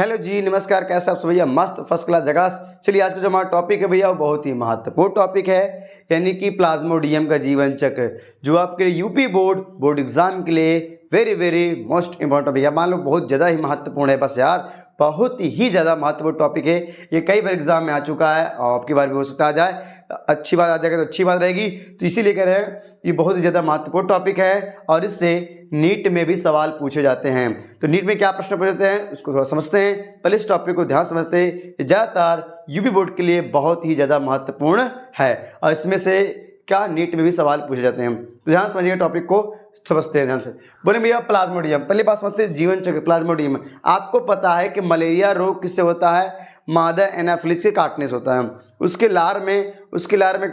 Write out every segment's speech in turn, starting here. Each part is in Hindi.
हेलो जी, नमस्कार। कैसे आप सब भैया? मस्त फर्स्ट क्लास जगह। चलिए, आज का जो हमारा टॉपिक है भैया वो बहुत ही महत्वपूर्ण टॉपिक है, यानी कि प्लाज्मोडियम का जीवन चक्र, जो आपके लिए यूपी बोर्ड एग्जाम के लिए वेरी वेरी मोस्ट इंपॉर्टेंट भैया। मान लो बहुत ज़्यादा ही महत्वपूर्ण है, बस यार बहुत ही ज़्यादा महत्वपूर्ण टॉपिक है। ये कई बार एग्जाम में आ चुका है और आपकी बार भी हो सकता आ जाए। अच्छी बात आ जाएगा तो अच्छी बात रहेगी, तो इसीलिए कह रहे हैं ये बहुत ही ज़्यादा महत्वपूर्ण टॉपिक है और इससे नीट में भी सवाल पूछे जाते हैं। तो नीट में क्या प्रश्न पूछे जाते हैं उसको थोड़ा समझते हैं। पहले इस टॉपिक को ध्यान समझते हैं, ज़्यादातर यूपी बोर्ड के लिए बहुत ही ज़्यादा महत्वपूर्ण है और इसमें से क्या नीट में भी सवाल पूछे जाते हैं। तो ध्यान समझिए, टॉपिक को समझते हैं ध्यान से। बोले भैया प्लाज्मोडियम, पहली बात समझते हैं जीवन चक्र प्लाज्मोडियम। आपको पता है कि मलेरिया रोग किससे होता है? मादा एनाफिलिस के काटने से होता है। उसके लार में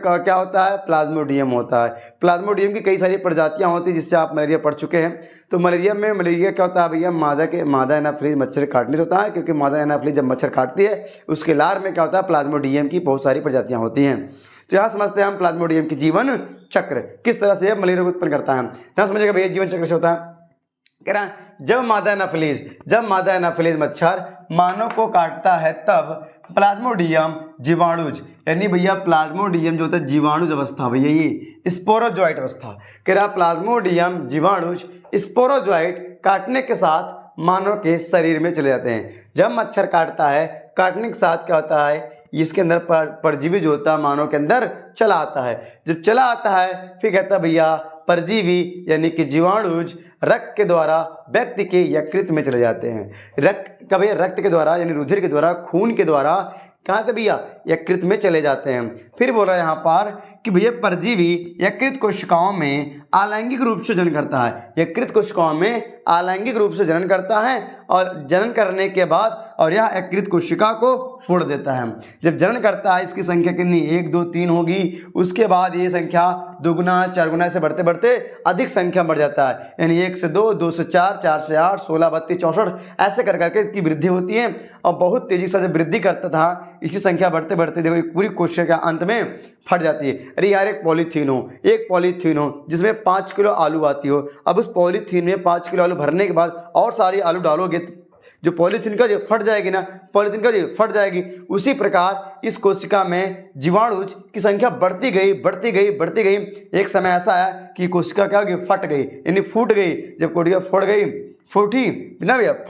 क्या होता है? प्लाज्मोडियम होता है। प्लाज्मोडियम की कई सारी प्रजातियां होती हैं जिससे आप मलेरिया पढ़ चुके हैं। तो मलेरिया क्या होता है भैया? मादा एनाफिलिस मच्छर काटने से होता है, क्योंकि मादा एनाफिलिस जब मच्छर काटती है उसके लार में क्या होता है? प्लाज्मोडियम की बहुत सारी प्रजातियां होती हैं। तो यहाँ समझते हैं हम प्लाज्मोडियम की जीवन चक्र किस तरह से मलेरिया को उत्पन्न करता है। यहाँ समझिएगा भैया जीवन चक्र से होता है, कह रहा है जब मादा एनाफिलिस मच्छर मानव को काटता है तब प्लाज्मोडियम जीवाणुज, यानी भैया प्लाज्मोडियम जो होता है जीवाणुज अवस्था, भैया ये स्पोरोजोइट अवस्था, कह रहा प्लाज्मोडियम जीवाणुज स्पोरोजोइट काटने के साथ मानव के शरीर में चले जाते हैं। जब मच्छर काटता है, काटने के साथ क्या होता है? इसके अंदर परजीवी जो होता है मानव के अंदर चला आता है। जब चला आता है फिर कहता है भैया परजीवी यानी कि जीवाणुज रक्त के द्वारा व्यक्ति के यकृत में चले जाते हैं। रक्त के द्वारा यानी रुधिर के द्वारा, खून के द्वारा कहाँ थे भैया? यकृत में चले जाते हैं। फिर बोल रहा है यहाँ पर कि भैया परजीवी यकृत कोशिकाओं में अलैंगिक रूप से जनन करता है। यकृत कोशिकाओं में अलैंगिक रूप से जनन करता है और जनन करने के बाद और यह यकृत कोशिका को फोड़ देता है। जब जनन करता है इसकी संख्या कितनी? 1, 2, 3 होगी। उसके बाद ये संख्या 2 गुना 4 गुना से बढ़ते बढ़ते अधिक संख्या बढ़ जाता है, यानी 1 से 2, 2 से 4, 4 से 8, 16, 32, 64 ऐसे कर करके इसकी वृद्धि होती है और बहुत तेजी से जब वृद्धि करता था इसकी संख्या बढ़ते बढ़ते देखो पूरी कोशिका अंत में फट जाती है। अरे यार एक पॉलीथीन हो जिसमें 5 किलो आलू आती हो, अब उस पॉलीथीन में 5 किलो आलू भरने के बाद और सारी आलू डालोगे जो पॉलीथीन का जो फट जाएगी ना, पॉलीथीन का जो फट जाएगी। उसी प्रकार इस कोशिका में जीवाणुज की संख्या बढ़ती गई। एक समय ऐसा आया कि कोशिका क्या होगी? फट गई, यानी फूट गई। जब कोशिका फट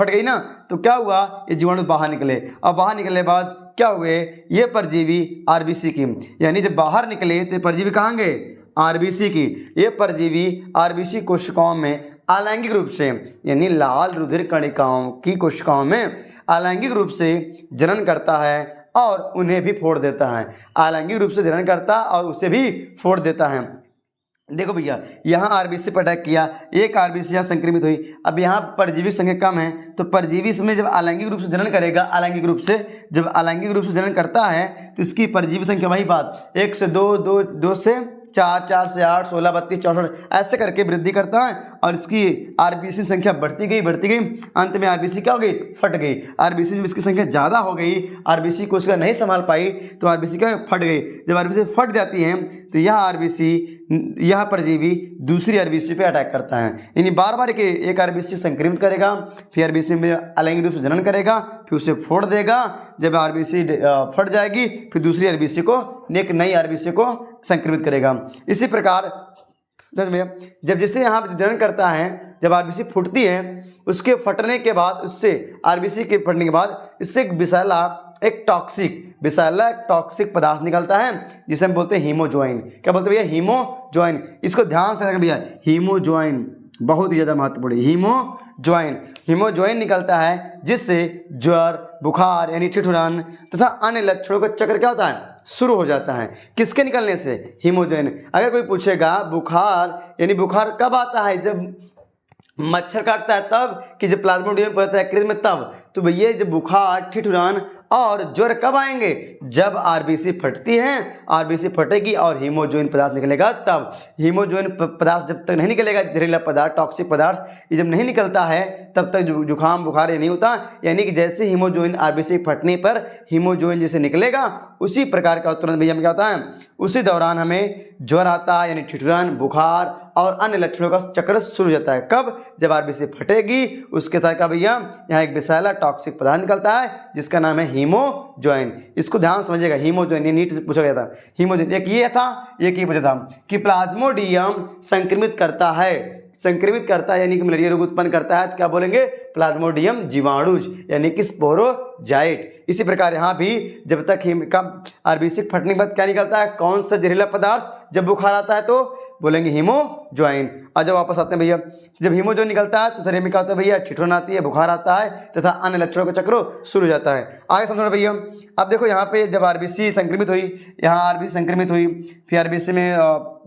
गई ना, तो क्या हुआ? ये जीवाणु बाहर निकले और बाहर निकलने बाद क्या हुए? ये परजीवी आरबीसी की, यानी जब बाहर निकले तो परजीवी कहाँ गए? आरबीसी की। ये परजीवी आरबीसी कोशिकाओं में अलैंगिक रूप से यानी लाल रुधिर कणिकाओं की कोशिकाओं में अलैंगिक रूप से जनन करता है और उन्हें भी फोड़ देता है। अलैंगिक रूप से जनन करता और उसे भी फोड़ देता है। देखो भैया यहाँ आरबीसी पर अटैक किया, एक आरबीसी यहाँ संक्रमित हुई। अब यहाँ परजीवी संख्या कम है, तो परजीवी इसमें जब अलैंगिक रूप से जनन करेगा, अलैंगिक रूप से जनन करता है तो इसकी परजीवी संख्या वही बात 1 से 2, 2 से 4, 4 से 8, 16, 32, 64 ऐसे करके वृद्धि करता है और इसकी आरबीसी संख्या बढ़ती गई। अंत में आरबीसी क्या हो गई? फट गई। आरबीसी जब इसकी संख्या ज़्यादा हो गई, आरबीसी को उसका नहीं संभाल पाई तो आरबीसी क्या फट गई। जब आरबीसी फट जाती है तो यह परजीवी दूसरी आरबीसी पे अटैक करता है, यानी बार बार एक आरबीसी संक्रमित करेगा, फिर आरबीसी में अलैंगिक रूप से जनन करेगा, फिर उसे फोड़ देगा। जब आरबीसी फट जाएगी फिर दूसरी आरबीसी को, एक नई आरबीसी को संक्रमित करेगा। इसी प्रकार जब जैसे यहाँ जनन करता है, जब आरबीसी फूटती है उसके फटने के बाद, उससे आरबीसी के फटने के बाद इससे एक टॉक्सिक पदार्थ निकलता है जिसे हम बोलते हैं हीमोजोइन। क्या बोलते हैं भैया? हीमोजोइन। इसको ध्यान से रखना भैया, हीमोजोइन बहुत ही ज़्यादा महत्वपूर्ण है। हीमोजोइन निकलता है जिससे ज्वर, बुखार यानी ठिठुरन तथा अन्य लक्षणों का चक्र क्या होता है? शुरू हो जाता है। किसके निकलने से? हीमोजोइन। अगर कोई पूछेगा बुखार यानी बुखार कब आता है? जब मच्छर काटता है तब, कि जब प्लाज्मोडियम पड़ता है यकृत में तब। तो भैया जब बुखार, ठिठुरन और ज्वर कब आएंगे? जब आरबीसी फटती है, आरबीसी फटेगी और हीमोजोइन पदार्थ निकलेगा तब। हीमोजोइन पदार्थ जब तक नहीं निकलेगा, जहरीला पदार्थ, टॉक्सिक पदार्थ, ये जब नहीं निकलता है तब तक जुकाम बुखार ये नहीं होता। यानी कि जैसे हीमोजोइन आरबीसी फटने पर हीमोजोइन जैसे निकलेगा उसी प्रकार का तुरंत भैया क्या होता है? उसी दौरान हमें ज्वर आता है, यानी ठिठुरन, बुखार और अन्य लक्षणों का चक्र शुरू हो जाता है। कब? जब आरबीसी फटेगी, उसके साथ क्या भैया, यहाँ एक विषैला टॉक्सिक पदार्थ निकलता है जिसका नाम है हीमोजोइन। इसको ध्यान समझिएगा, हीमोजोइन, ये नीट से पूछा गया था। हीमोजोइन एक ये था, एक ये पूछा था कि प्लाज्मोडियम संक्रमित करता है यानी कि मलेरिया रोग उत्पन्न करता है, तो क्या बोलेंगे? प्लाज्मोडियम जीवाणुज यानी कि स्पोरोजाइट। इसी प्रकार यहाँ भी जब तक आरबीसी फटने के बाद क्या निकलता है, कौन सा जहरीला पदार्थ? जब बुखार आता है तो बोलेंगे हीमोजोइन। और जब वापस आते हैं भैया, जब हीमोजोइन निकलता है तो शरीर में क्या होता है भैया, ठिठुरन आती है, बुखार आता है तथा अन्य लक्षणों का चक्र शुरू हो जाता है। आगे समझो भैया, अब देखो यहाँ पे जब आरबीसी संक्रमित हुई, यहाँ आरबीसी संक्रमित हुई, फिर आरबीसी में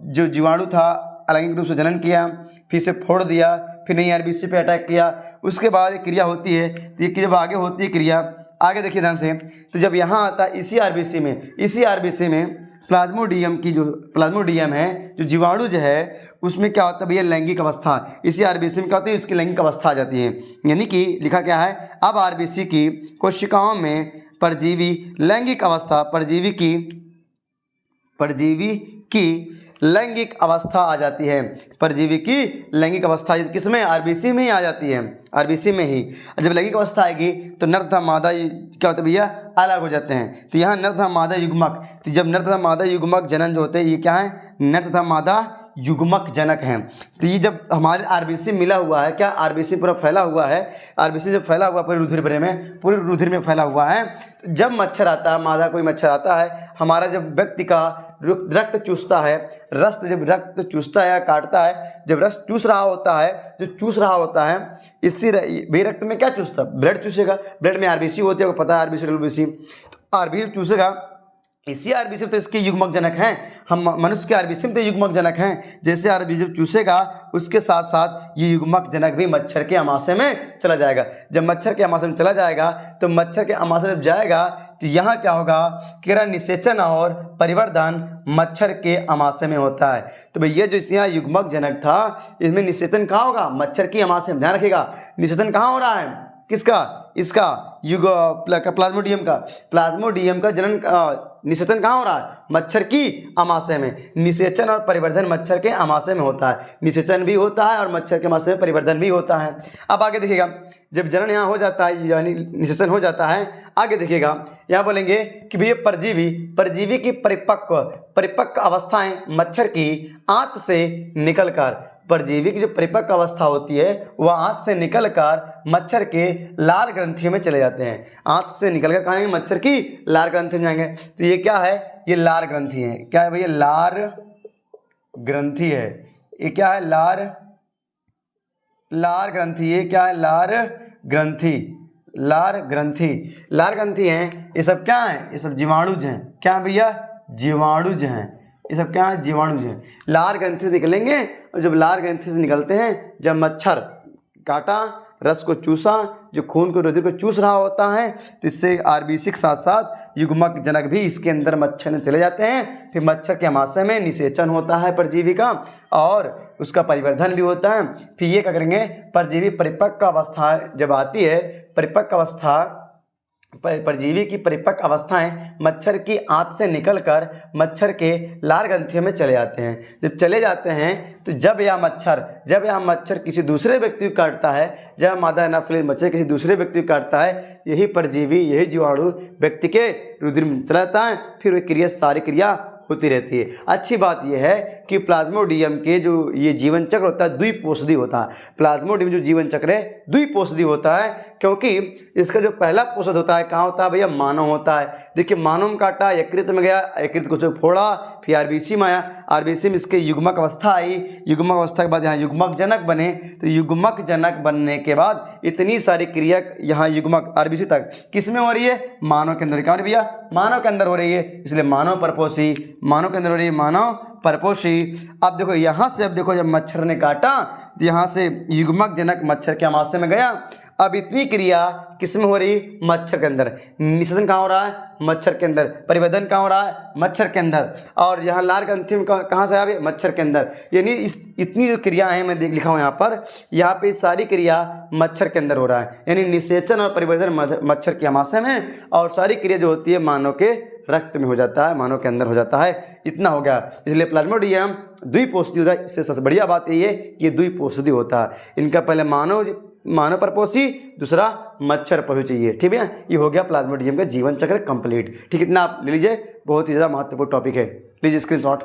जो जीवाणु था अलैंगिक रूप से जनन किया, फिर से फोड़ दिया, फिर नई आरबीसी पे अटैक किया, उसके बाद एक क्रिया होती है। तो ये जब आगे होती है क्रिया, आगे देखिए ध्यान से, तो जब यहाँ आता है इसी आरबीसी में प्लाज्मोडियम की जो प्लाज्मोडियम है, जो जीवाणु जो है, उसमें क्या होता है भैया, लैंगिक अवस्था। इसी आरबीसी में क्या होती है, उसकी लैंगिक अवस्था आ जाती है। यानी कि लिखा क्या है, अब आरबीसी की कोशिकाओं में परजीवी लैंगिक अवस्था, परजीवी की लैंगिक अवस्था आ जाती है। परजीवी की लैंगिक अवस्था किसमें? आरबीसी में ही आ जाती है, आरबीसी में ही। जब लैंगिक अवस्था आएगी तो नर तथा मादा क्या होता है भैया, अलग हो जाते हैं। तो यहाँ नर तथा मादा युग्मक, तो जब नर तथा मादा युग्मक जनन जो होते हैं, ये क्या है, नर तथा मादा युग्मक जनक हैं। तो ये जब हमारे आरबीसी मिला हुआ है, क्या आरबीसी पूरा फैला हुआ है, आरबीसी जब फैला हुआ पूरे रुधिर में फैला हुआ है, तो जब मच्छर आता है, मादा कोई मच्छर आता है, हमारा जब व्यक्ति का रक्त चूसता है, जब रक्त चूसता है या काटता है, जब रक्त चूस रहा होता है, इसी रक्त में क्या चूसता है, ब्लड चूसेगा। ब्लड में आरबीसी होती है, आपको पता है, आरबीसी डब्ल्यूबीसी, तो आरबीसी चूसेगा। इसी आरबीसी तो इसके युग्मक जनक हैं, हम मनुष्य के आरबीसी में तो युग्मक जनक हैं। जैसे आरबीसी चूसेगा, उसके साथ साथ ये युग्मक जनक भी मच्छर के आमाशय में चला जाएगा। जब मच्छर के आमाशय में चला जाएगा, तो मच्छर के आमाशय में जाएगा तो यहाँ क्या होगा, कि निषेचन और परिवर्धन मच्छर के आमाशय में होता है। तो भैया जो यहाँ युग्मक जनक था, इसमें निषेचन कहाँ होगा, मच्छर की आमाशय में। ध्यान रखिएगा, निषेचन कहाँ हो रहा है, किसका, इसका प्लाज्मोडियम का जनन निषेचन कहाँ हो रहा है, मच्छर की आमाशय में। निषेचन और परिवर्धन मच्छर के आमाशय में होता है, निषेचन भी होता है और मच्छर के आमाशय में परिवर्धन भी होता है। अब आगे देखिएगा, जब जनन यहाँ हो जाता है यानी निषेचन हो जाता है, आगे देखिएगा यहाँ बोलेंगे कि भैया परजीवी की परिपक्व अवस्थाएं मच्छर की आंत से निकलकर, परजीवी की जो परिपक्व अवस्था होती है वह आंत से निकलकर मच्छर के लार ग्रंथियों में चले जाते हैं। आंत से निकलकर कहाँ जाएंगे, मच्छर की लार ग्रंथि में जाएंगे। तो ये क्या है, ये लार ग्रंथि है। क्या है भैया, लार ग्रंथि है। ये क्या है, लार ग्रंथि। ये क्या है, लार ग्रंथि हैं। ये सब क्या है, ये सब जीवाणुज हैं। क्या है भैया, जीवाणुज हैं। ये सब क्या है, जीवाणुज हैं। लार ग्रंथि से निकलेंगे, और जब लार ग्रंथि से निकलते हैं, जब मच्छर काटा, रस को चूसा, जो खून को रुधिर को चूस रहा होता है, तो इससे आरबीसी के साथ साथ युग्मक जनक भी इसके अंदर मच्छर में चले जाते हैं। फिर मच्छर के आमाशय में निषेचन होता है परजीवी का, और उसका परिवर्धन भी होता है। फिर ये क्या करेंगे, परजीवी परिपक्व अवस्था जब आती है, परजीवी की परिपक्व अवस्थाएं मच्छर की आंत से निकलकर मच्छर के लार ग्रंथियों में चले जाते हैं। जब चले जाते हैं तो जब यह मच्छर किसी दूसरे व्यक्ति को काटता है, जब मादा एनाफिलिस मच्छर किसी दूसरे व्यक्ति को काटता है, यही परजीवी, यही जीवाणु व्यक्ति के रुधिर में चला जाता है। फिर वह सारी क्रिया होती रहती है। अच्छी बात यह है कि प्लाज्मोडियम के जो ये जीवन चक्र होता है द्विपोषधी होता है। प्लाज्मोडियम जो जीवन चक्र है द्विपोषधी होता है, क्योंकि इसका जो पहला पोषक होता है कहाँ होता है भैया, मानव होता है। देखिए मानव में काटा, यकृत में गया, यकृत को जो फोड़ा, फिर आरबीसी में आया, आरबीसी में इसके युग्मक अवस्था आई, युग्मक अवस्था के बाद यहाँ युग्मक जनक बने। तो युग्मक जनक बनने के बाद इतनी सारी क्रिया यहाँ युग्मक आरबीसी तक किस में हो रही है, मानव के अंदर। क्या भैया, मानव के अंदर हो रही है, इसलिए मानव परपोषी, मानव के अंदर हो रही है, मानव परपोषी। अब देखो यहाँ से, अब देखो जब मच्छर ने काटा तो यहाँ से युग्मक जनक मच्छर के आमाशय में गया। अब इतनी क्रिया किस में हो रही, मच्छर के अंदर। निषेचन कहाँ हो रहा है, मच्छर के अंदर। परिवर्धन कहाँ हो रहा है, मच्छर के अंदर। और यहाँ लार ग्रंथि में कहाँ से आया, मच्छर के अंदर। यानी इतनी जो क्रियाएं हैं, मैं लिखा हूँ यहाँ पे सारी क्रिया मच्छर के अंदर हो रहा है। यानी निषेचन और परिवर्धन मच्छर के आमाशय में, और सारी क्रिया जो होती है मानव के रक्त में हो जाता है, मानव के अंदर हो जाता है। इतना हो गया। इसलिए प्लाज्मोडियम द्विपोषी होता है। इससे सबसे बढ़िया बात यही है कि ये द्विपोषी होता है। इनका पहले मानव परपोषी, दूसरा मच्छर पर चाहिए। ठीक है, ये हो गया प्लाज्मोडियम का जीवन चक्र कंप्लीट। ठीक, इतना आप ले लीजिए, बहुत ही ज़्यादा महत्वपूर्ण टॉपिक है। लीजिए स्क्रीनशॉट।